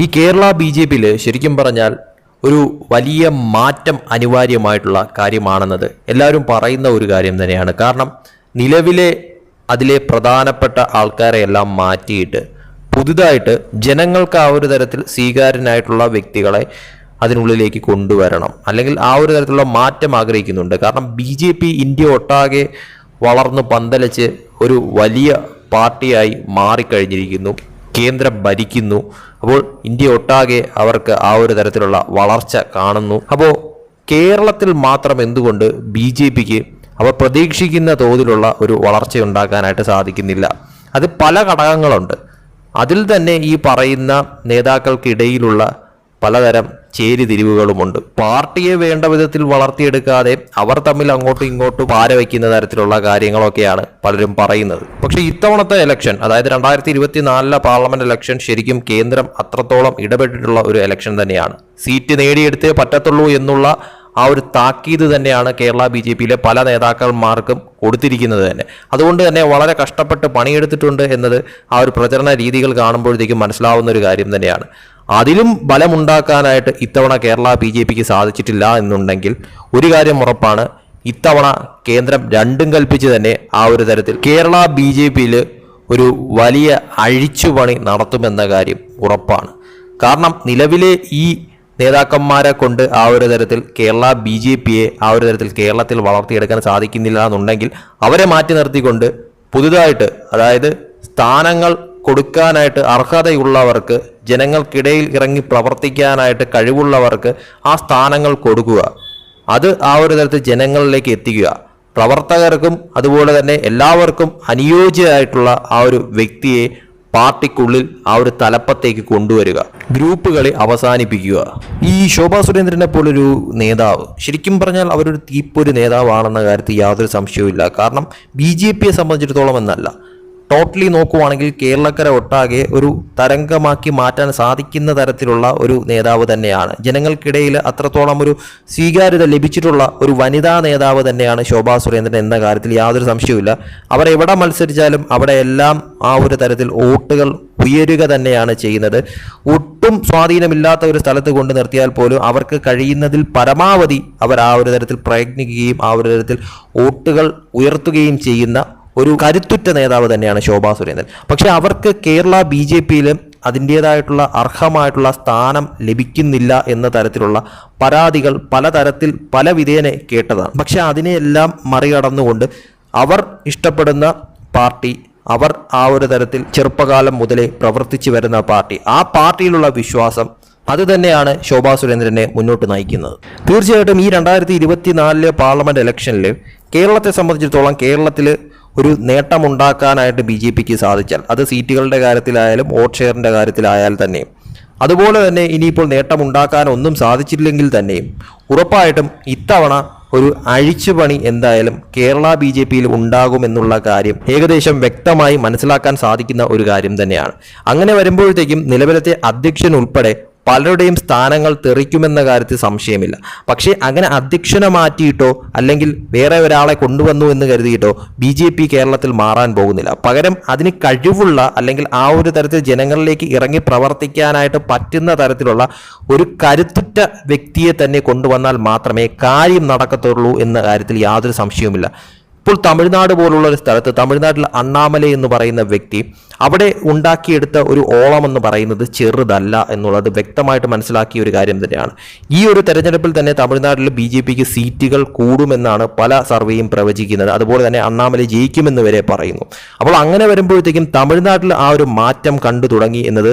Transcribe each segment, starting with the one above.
ഈ കേരള BJPയിൽ ശരിക്കും പറഞ്ഞാൽ ഒരു വലിയ മാറ്റം അനിവാര്യമായിട്ടുള്ള കാര്യമാണെന്നത് എല്ലാവരും പറയുന്ന ഒരു കാര്യം തന്നെയാണ്. കാരണം നിലവിലെ അതിലെ പ്രധാനപ്പെട്ട ആൾക്കാരെയെല്ലാം മാറ്റിയിട്ട് പുതുതായിട്ട് ജനങ്ങൾക്ക് ആ ഒരു തരത്തിൽ സ്വീകാര്യനായിട്ടുള്ള വ്യക്തികളെ അതിനുള്ളിലേക്ക് കൊണ്ടുവരണം, അല്ലെങ്കിൽ ആ ഒരു തരത്തിലുള്ള മാറ്റം ആഗ്രഹിക്കുന്നുണ്ട്. കാരണം BJP ഇന്ത്യ ഒട്ടാകെ വളർന്ന് പന്തലിച്ച് ഒരു വലിയ പാർട്ടിയായി മാറിക്കഴിഞ്ഞിരിക്കുന്നു, കേന്ദ്രം ഭരിക്കുന്നു. അപ്പോൾ ഇന്ത്യ ഒട്ടാകെ അവർക്ക് ആ ഒരു തരത്തിലുള്ള വളർച്ച കാണുന്നു. അപ്പോൾ കേരളത്തിൽ മാത്രം എന്തുകൊണ്ട് BJPക്ക് അവർ പ്രതീക്ഷിക്കുന്ന തോതിലുള്ള ഒരു വളർച്ച ഉണ്ടാക്കാനായിട്ട് സാധിക്കുന്നില്ല? അത് പല ഘടകങ്ങളുണ്ട്. അതിൽ തന്നെ ഈ പറയുന്ന നേതാക്കൾക്കിടയിലുള്ള പലതരം ചേരിതിരിവുകളുമുണ്ട്. പാർട്ടിയെ വേണ്ട വിധത്തിൽ വളർത്തിയെടുക്കാതെ അവർ തമ്മിൽ അങ്ങോട്ടും ഇങ്ങോട്ടും പാരവയ്ക്കുന്ന തരത്തിലുള്ള കാര്യങ്ങളൊക്കെയാണ് പലരും പറയുന്നത്. പക്ഷേ ഇത്തവണത്തെ ഇലക്ഷൻ, അതായത് 2024 പാർലമെന്റ് ഇലക്ഷൻ, ശരിക്കും കേന്ദ്രം അത്രത്തോളം ഇടപെട്ടിട്ടുള്ള ഒരു ഇലക്ഷൻ തന്നെയാണ്. സീറ്റ് നേടിയെടുത്തേ പറ്റത്തുള്ളൂ എന്നുള്ള ആ ഒരു താക്കീത് തന്നെയാണ് കേരള BJPയിലെ പല നേതാക്കന്മാർക്കും കൊടുത്തിരിക്കുന്നത് തന്നെ. അതുകൊണ്ട് തന്നെ വളരെ കഷ്ടപ്പെട്ട് പണിയെടുത്തിട്ടുണ്ട് എന്നത് ആ ഒരു പ്രചരണ രീതികൾ കാണുമ്പോഴത്തേക്കും മനസ്സിലാവുന്ന ഒരു കാര്യം തന്നെയാണ്. അതിലും ബലമുണ്ടാക്കാനായിട്ട് ഇത്തവണ കേരള BJPക്ക് സാധിച്ചിട്ടില്ല എന്നുണ്ടെങ്കിൽ ഒരു കാര്യം ഉറപ്പാണ്, ഇത്തവണ കേന്ദ്രം രണ്ടും കൽപ്പിച്ച് തന്നെ ആ ഒരു തരത്തിൽ കേരള BJPയിൽ ഒരു വലിയ അഴിച്ചുപണി നടത്തുമെന്ന കാര്യം ഉറപ്പാണ്. കാരണം നിലവിലെ ഈ നേതാക്കന്മാരെ കൊണ്ട് ആ ഒരു തരത്തിൽ കേരള BJPയെ ആ ഒരു തരത്തിൽ കേരളത്തിൽ വളർത്തിയെടുക്കാൻ സാധിക്കുന്നില്ല എന്നുണ്ടെങ്കിൽ അവരെ മാറ്റി നിർത്തിക്കൊണ്ട് പുതുതായിട്ട്, അതായത് സ്ഥാനങ്ങൾ കൊടുക്കാനായിട്ട് അർഹതയുള്ളവർക്ക്, ജനങ്ങൾക്കിടയിൽ ഇറങ്ങി പ്രവർത്തിക്കാനായിട്ട് കഴിവുള്ളവർക്ക് ആ സ്ഥാനങ്ങൾ കൊടുക്കുക, അത് ആ ഒരു തരത്തിൽ ജനങ്ങളിലേക്ക് എത്തിക്കുക. പ്രവർത്തകർക്കും അതുപോലെ തന്നെ എല്ലാവർക്കും അനുയോജ്യമായിട്ടുള്ള ആ ഒരു വ്യക്തിയെ പാർട്ടിക്കുള്ളിൽ ആ ഒരു തലപ്പത്തേക്ക് കൊണ്ടുവരിക, ഗ്രൂപ്പുകളെ അവസാനിപ്പിക്കുക. ഈ ശോഭാ സുരേന്ദ്രനെ പോലൊരു നേതാവ് ശരിക്കും പറഞ്ഞാൽ അവരൊരു തീപ്പൊരു നേതാവാണെന്ന കാര്യത്തിൽ യാതൊരു സംശയവുമില്ല. കാരണം BJPയെ സംബന്ധിച്ചിടത്തോളം എന്നല്ല, ടോട്ടലി നോക്കുവാണെങ്കിൽ കേരളക്കര ഒട്ടാകെ ഒരു തരംഗമാക്കി മാറ്റാൻ സാധിക്കുന്ന തരത്തിലുള്ള ഒരു നേതാവ് തന്നെയാണ്. ജനങ്ങൾക്കിടയിൽ അത്രത്തോളം ഒരു സ്വീകാര്യത ലഭിച്ചിട്ടുള്ള ഒരു വനിതാ നേതാവ് തന്നെയാണ് ശോഭാ സുരേന്ദ്രൻ എന്ന കാര്യത്തിൽ യാതൊരു സംശയവുമില്ല. അവർ എവിടെ മത്സരിച്ചാലും അവിടെ എല്ലാം ആ ഒരു തരത്തിൽ വോട്ടുകൾ ഉയരുക തന്നെയാണ് ചെയ്യുന്നത്. ഒട്ടും സ്വാധീനമില്ലാത്ത ഒരു സ്ഥലത്ത് കൊണ്ട് നിർത്തിയാൽ പോലും അവർക്ക് കഴിയുന്നതിൽ പരമാവധി അവർ ആ ഒരു തരത്തിൽ പ്രയത്നിക്കുകയും ആ ഒരു തരത്തിൽ വോട്ടുകൾ ഉയർത്തുകയും ചെയ്യുന്ന ഒരു കരുത്തുറ്റ നേതാവ് തന്നെയാണ് ശോഭാ സുരേന്ദ്രൻ. പക്ഷെ അവർക്ക് കേരള BJPയിൽ അതിൻ്റേതായിട്ടുള്ള അർഹമായിട്ടുള്ള സ്ഥാനം ലഭിക്കുന്നില്ല എന്ന തരത്തിലുള്ള പരാതികൾ പലതരത്തിൽ പല വിധേന കേട്ടതാണ്. പക്ഷെ അതിനെയെല്ലാം മറികടന്നുകൊണ്ട് അവർ ഇഷ്ടപ്പെടുന്ന പാർട്ടി, അവർ ആ ഒരു തരത്തിൽ ചെറുപ്പകാലം മുതലേ പ്രവർത്തിച്ചു വരുന്ന പാർട്ടി, ആ പാർട്ടിയിലുള്ള വിശ്വാസം, അത് തന്നെയാണ് ശോഭാ സുരേന്ദ്രനെ മുന്നോട്ട് നയിക്കുന്നത്. തീർച്ചയായിട്ടും ഈ 2024 പാർലമെന്റ് ഇലക്ഷനിൽ കേരളത്തെ സംബന്ധിച്ചിടത്തോളം കേരളത്തിൽ ഒരു നേട്ടമുണ്ടാക്കാനായിട്ട് BJPക്ക് സാധിച്ചാൽ, അത് സീറ്റുകളുടെ കാര്യത്തിലായാലും വോട്ട് ഷെയറിൻ്റെ കാര്യത്തിലായാൽ തന്നെയും, അതുപോലെ തന്നെ ഇനിയിപ്പോൾ നേട്ടമുണ്ടാക്കാൻ ഒന്നും സാധിച്ചില്ലെങ്കിൽ തന്നെയും ഉറപ്പായിട്ടും ഇത്തവണ ഒരു അഴിച്ചുപണി എന്തായാലും കേരള BJPയിൽ ഉണ്ടാകുമെന്നുള്ള കാര്യം ഏകദേശം വ്യക്തമായി മനസ്സിലാക്കാൻ സാധിക്കുന്ന ഒരു കാര്യം തന്നെയാണ്. അങ്ങനെ വരുമ്പോഴത്തേക്കും നിലവിലത്തെ അധ്യക്ഷൻ ഉൾപ്പെടെ പലരുടെയും സ്ഥാനങ്ങൾ തെറിക്കുമെന്ന കാര്യത്തിൽ സംശയമില്ല. പക്ഷേ അങ്ങനെ അധ്യക്ഷനെ മാറ്റിയിട്ടോ അല്ലെങ്കിൽ വേറെ ഒരാളെ കൊണ്ടുവന്നു എന്ന് കരുതിയിട്ടോ BJP കേരളത്തിൽ മാറാൻ പോകുന്നില്ല. പകരം അതിന് കഴിവുള്ള, അല്ലെങ്കിൽ ആ ഒരു തരത്തിൽ ജനങ്ങളിലേക്ക് ഇറങ്ങി പ്രവർത്തിക്കാനായിട്ട് പറ്റുന്ന തരത്തിലുള്ള ഒരു കരുത്തുറ്റ വ്യക്തിയെ തന്നെ കൊണ്ടുവന്നാൽ മാത്രമേ കാര്യം നടക്കത്തുള്ളൂ എന്ന കാര്യത്തിൽ യാതൊരു സംശയവുമില്ല. ഇപ്പോൾ തമിഴ്നാട് പോലുള്ള ഒരു സ്ഥലത്ത്, തമിഴ്നാട്ടിൽ അണ്ണാമലൈ എന്ന് പറയുന്ന വ്യക്തി അവിടെ ഉണ്ടാക്കിയെടുത്ത ഒരു ഓളം എന്ന് പറയുന്നത് ചെറുതല്ല എന്നുള്ളത് വ്യക്തമായിട്ട് മനസ്സിലാക്കിയ ഒരു കാര്യം തന്നെയാണ്. ഈ ഒരു തെരഞ്ഞെടുപ്പിൽ തന്നെ തമിഴ്നാട്ടിൽ BJPക്ക് സീറ്റുകൾ കൂടുമെന്നാണ് പല സർവേയും പ്രവചിക്കുന്നത്. അതുപോലെ തന്നെ അണ്ണാമലൈ ജയിക്കുമെന്ന് വരെ പറയുന്നു. അപ്പോൾ അങ്ങനെ വരുമ്പോഴത്തേക്കും തമിഴ്നാട്ടിൽ ആ ഒരു മാറ്റം കണ്ടു തുടങ്ങി എന്നത്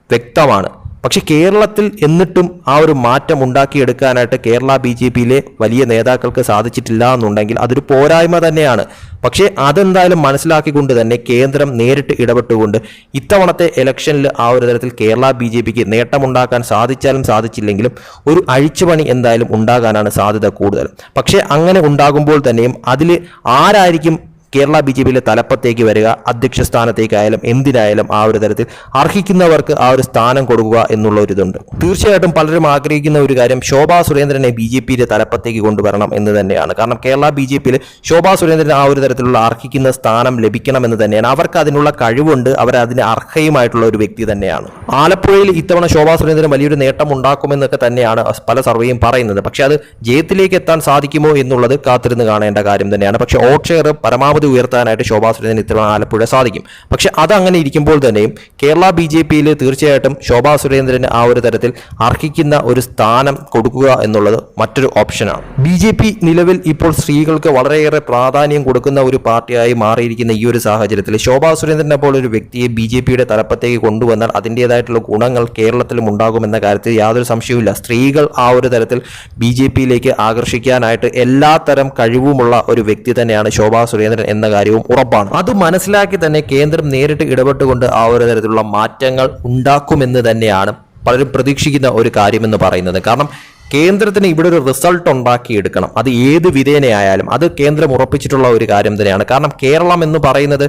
വ്യക്തമാണ്. പക്ഷെ കേരളത്തിൽ എന്നിട്ടും ആ ഒരു മാറ്റം ഉണ്ടാക്കിയെടുക്കാനായിട്ട് കേരള BJPയിലെ വലിയ നേതാക്കൾക്ക് സാധിച്ചിട്ടില്ല എന്നുണ്ടെങ്കിൽ അതൊരു പോരായ്മ തന്നെയാണ്. പക്ഷേ അതെന്തായാലും മനസ്സിലാക്കിക്കൊണ്ട് തന്നെ കേന്ദ്രം നേരിട്ട് ഇടപെട്ടുകൊണ്ട് ഇത്തവണത്തെ ഇലക്ഷനിൽ ആ ഒരു തരത്തിൽ കേരള BJPക്ക് നേട്ടമുണ്ടാക്കാൻ സാധിച്ചാലും സാധിച്ചില്ലെങ്കിലും ഒരു അഴിച്ചുപണി എന്തായാലും ഉണ്ടാകാനാണ് സാധ്യത കൂടുതൽ. പക്ഷേ അങ്ങനെ ഉണ്ടാകുമ്പോൾ തന്നെയും അതിൽ ആരായിരിക്കും കേരള BJPയിലെ തലപ്പത്തേക്ക് വരിക, അധ്യക്ഷ സ്ഥാനത്തേക്കായാലും എന്തിനായാലും ആ ഒരു തരത്തിൽ അർഹിക്കുന്നവർക്ക് ആ ഒരു സ്ഥാനം കൊടുക്കുക എന്നുള്ള ഒരു ഇതുണ്ട്. തീർച്ചയായിട്ടും പലരും ആഗ്രഹിക്കുന്ന ഒരു കാര്യം ശോഭാ സുരേന്ദ്രനെ BJPയിലെ തലപ്പത്തേക്ക് കൊണ്ടുവരണം എന്ന് തന്നെയാണ്. കാരണം കേരള BJPയിൽ ശോഭാ സുരേന്ദ്രൻ ആ ഒരു തരത്തിലുള്ള അർഹിക്കുന്ന സ്ഥാനം ലഭിക്കണമെന്ന് തന്നെയാണ്. അവർക്ക് അതിനുള്ള കഴിവുണ്ട്, അവർ അതിന് അർഹയുമായിട്ടുള്ള ഒരു വ്യക്തി തന്നെയാണ്. ആലപ്പുഴയിൽ ഇത്തവണ ശോഭാ സുരേന്ദ്രൻ വലിയൊരു നേട്ടം ഉണ്ടാക്കുമെന്നൊക്കെ തന്നെയാണ് പല സർവേയും പറയുന്നത്. പക്ഷെ അത് ജയത്തിലേക്ക് എത്താൻ സാധിക്കുമോ എന്നുള്ളത് കാത്തിരുന്ന് കാണേണ്ട കാര്യം തന്നെയാണ്. പക്ഷെ വോട്ട് ഷെയർ പരമാവധി ഉയർത്താനായിട്ട് ശോഭാ സുരേന്ദ്രൻ ഇത്തവണ ആലപ്പുഴ സാധിക്കും. പക്ഷെ അതങ്ങനെ ഇരിക്കുമ്പോൾ തന്നെയും കേരള BJPയിൽ തീർച്ചയായിട്ടും ശോഭാ സുരേന്ദ്രന് ആ ഒരു തരത്തിൽ അർഹിക്കുന്ന ഒരു സ്ഥാനം കൊടുക്കുക എന്നുള്ളത് മറ്റൊരു ഓപ്ഷനാണ്. BJP നിലവിൽ ഇപ്പോൾ സ്ത്രീകൾക്ക് വളരെയേറെ പ്രാധാന്യം കൊടുക്കുന്ന ഒരു പാർട്ടിയായി മാറിയിരിക്കുന്ന ഈ ഒരു സാഹചര്യത്തിൽ ശോഭാ സുരേന്ദ്രനെ പോലെ ഒരു വ്യക്തിയെ BJPയുടെ തലപ്പത്തേക്ക് കൊണ്ടുവന്നാൽ അതിൻ്റെതായിട്ടുള്ള ഗുണങ്ങൾ കേരളത്തിലും ഉണ്ടാകുമെന്ന കാര്യത്തിൽ യാതൊരു സംശയവുമില്ല. സ്ത്രീകൾ ആ ഒരു തരത്തിൽ BJPയിലേക്ക് ആകർഷിക്കാനായിട്ട് എല്ലാ തരം കഴിവുമുള്ള ഒരു വ്യക്തി തന്നെയാണ് ശോഭാ സുരേന്ദ്രൻ എന്ന കാര്യവും ഉറപ്പാണ്. അത് മനസ്സിലാക്കി തന്നെ കേന്ദ്രം നേരിട്ട് ഇടപെട്ടുകൊണ്ട് ആ ഒരു തരത്തിലുള്ള മാറ്റങ്ങൾ ഉണ്ടാക്കുമെന്ന് തന്നെയാണ് പലരും പ്രതീക്ഷിക്കുന്ന ഒരു കാര്യമെന്ന് പറയുന്നത്. കാരണം കേന്ദ്രത്തിന് ഇവിടെ ഒരു റിസൾട്ട് ഉണ്ടാക്കിയെടുക്കണം, അത് ഏത് വിധേനയായാലും അത് കേന്ദ്രം ഉറപ്പിച്ചിട്ടുള്ള ഒരു കാര്യം തന്നെയാണ്. കാരണം കേരളം എന്ന് പറയുന്നത്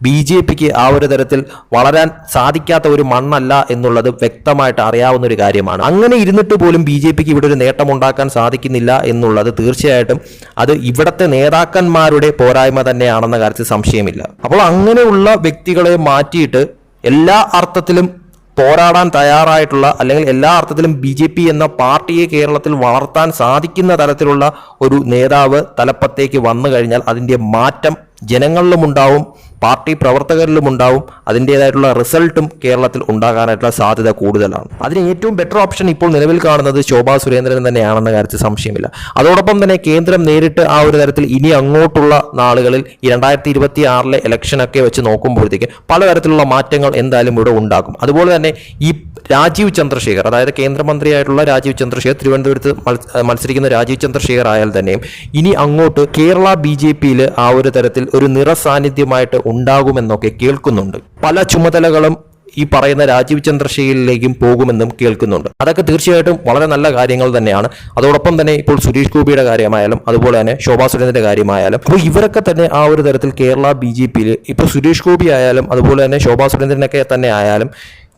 BJPക്ക് ആ ഒരു തരത്തിൽ വളരാൻ സാധിക്കാത്ത ഒരു മണ്ണല്ല എന്നുള്ളത് വ്യക്തമായിട്ട് അറിയാവുന്ന ഒരു കാര്യമാണ്. അങ്ങനെ ഇരുന്നിട്ട് പോലും BJPക്ക് ഇവിടെ ഒരു നേട്ടം ഉണ്ടാക്കാൻ സാധിക്കുന്നില്ല എന്നുള്ളത് തീർച്ചയായിട്ടും അത് ഇവിടുത്തെ നേതാക്കന്മാരുടെ പോരായ്മ തന്നെയാണെന്ന കാര്യത്തിൽ സംശയമില്ല. അപ്പോൾ അങ്ങനെയുള്ള വ്യക്തികളെ മാറ്റിയിട്ട് എല്ലാ അർത്ഥത്തിലും പോരാടാൻ തയ്യാറായിട്ടുള്ള അല്ലെങ്കിൽ എല്ലാ അർത്ഥത്തിലും BJP എന്ന പാർട്ടിയെ കേരളത്തിൽ വളർത്താൻ സാധിക്കുന്ന തരത്തിലുള്ള ഒരു നേതാവ് തലപ്പത്തേക്ക് വന്നു കഴിഞ്ഞാൽ അതിൻ്റെ മാറ്റം ജനങ്ങളിലും ഉണ്ടാവും, പാർട്ടി പ്രവർത്തകരിലും ഉണ്ടാവും. അതിൻ്റേതായിട്ടുള്ള റിസൾട്ടും കേരളത്തിൽ ഉണ്ടാകാനായിട്ടുള്ള സാധ്യത കൂടുതലാണ്. അതിന് ഏറ്റവും ബെറ്റർ ഓപ്ഷൻ ഇപ്പോൾ നിലവിൽ കാണുന്നത് ശോഭാ സുരേന്ദ്രൻ തന്നെയാണെന്ന കാര്യത്തിൽ സംശയമില്ല. അതോടൊപ്പം തന്നെ കേന്ദ്രം നേരിട്ട് ആ ഒരു തരത്തിൽ ഇനി അങ്ങോട്ടുള്ള നാളുകളിൽ ഈ 2026 ഇലക്ഷനൊക്കെ വെച്ച് നോക്കുമ്പോഴത്തേക്ക് പലതരത്തിലുള്ള മാറ്റങ്ങൾ എന്തായാലും ഇവിടെ ഉണ്ടാകും. അതുപോലെ തന്നെ ഈ രാജീവ് ചന്ദ്രശേഖർ, അതായത് കേന്ദ്രമന്ത്രിയായിട്ടുള്ള രാജീവ് ചന്ദ്രശേഖർ, തിരുവനന്തപുരത്ത് മത്സരിക്കുന്ന രാജീവ് ചന്ദ്രശേഖർ ആയാൽ തന്നെയും ഇനി അങ്ങോട്ട് കേരള BJPയിൽ ആ ഒരു തരത്തിൽ ഒരു നിറസാന്നിധ്യമായിട്ട് ഉണ്ടാകുമെന്നൊക്കെ കേൾക്കുന്നുണ്ട്. പല ചുമതലകളും ഈ പറയുന്ന രാജീവ് ചന്ദ്രശേഖരിലേക്കും പോകുമെന്നും കേൾക്കുന്നുണ്ട്. അതൊക്കെ തീർച്ചയായിട്ടും വളരെ നല്ല കാര്യങ്ങൾ തന്നെയാണ്. അതോടൊപ്പം തന്നെ ഇപ്പോൾ സുരേഷ് ഗോപിയുടെ കാര്യമായാലും അതുപോലെ തന്നെ ശോഭാ സുരേന്ദ്രന്റെ കാര്യമായാലും അപ്പോൾ ഇവരൊക്കെ തന്നെ ആ ഒരു തരത്തിൽ കേരള BJPയിൽ ഇപ്പോൾ സുരേഷ് ഗോപി ആയാലും അതുപോലെ തന്നെ ശോഭാ സുരേന്ദ്രനൊക്കെ തന്നെ ആയാലും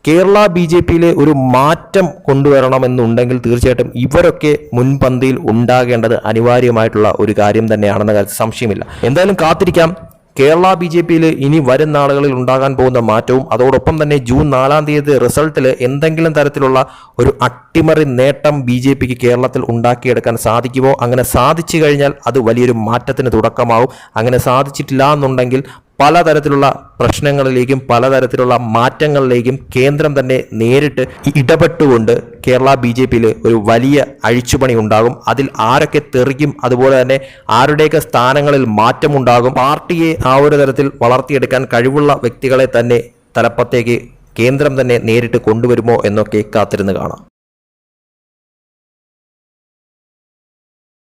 കേരള BJPയിലെ ഒരു മാറ്റം കൊണ്ടുവരണമെന്നുണ്ടെങ്കിൽ തീർച്ചയായിട്ടും ഇവരൊക്കെ മുൻപന്തിയിൽ ഉണ്ടാകേണ്ടത് അനിവാര്യമായിട്ടുള്ള ഒരു കാര്യം തന്നെയാണെന്ന കാര്യത്തിൽ സംശയമില്ല. എന്തായാലും കാത്തിരിക്കാം കേരള BJPയിൽ ഇനി വരും നാളുകളിൽ ഉണ്ടാകാൻ പോകുന്ന മാറ്റവും അതോടൊപ്പം തന്നെ ജൂൺ 4-ാം തീയതി റിസൾട്ടിൽ എന്തെങ്കിലും തരത്തിലുള്ള ഒരു അട്ടിമറി നേട്ടം BJPക്ക് കേരളത്തിൽ ഉണ്ടാക്കിയെടുക്കാൻ സാധിക്കുമോ? അങ്ങനെ സാധിച്ചു കഴിഞ്ഞാൽ അത് വലിയൊരു മാറ്റത്തിന് തുടക്കമാവും. അങ്ങനെ സാധിച്ചിട്ടില്ല എന്നുണ്ടെങ്കിൽ പലതരത്തിലുള്ള പ്രശ്നങ്ങളിലേക്കും പലതരത്തിലുള്ള മാറ്റങ്ങളിലേക്കും കേന്ദ്രം തന്നെ നേരിട്ട് ഇടപെട്ടുകൊണ്ട് കേരള BJPയിൽ ഒരു വലിയ അഴിച്ചുപണി ഉണ്ടാകും. അതിൽ ആരൊക്കെ തെറിക്കും, അതുപോലെ തന്നെ ആരുടെയൊക്കെ സ്ഥാനങ്ങളിൽ മാറ്റമുണ്ടാകും. പാർട്ടിയെ ആ ഒരു തരത്തിൽ വളർത്തിയെടുക്കാൻ കഴിവുള്ള വ്യക്തികളെ തന്നെ തലപ്പത്തേക്ക് കേന്ദ്രം തന്നെ നേരിട്ട് കൊണ്ടുവരുമോ എന്നൊക്കെ കാത്തിരുന്ന് കാണാം.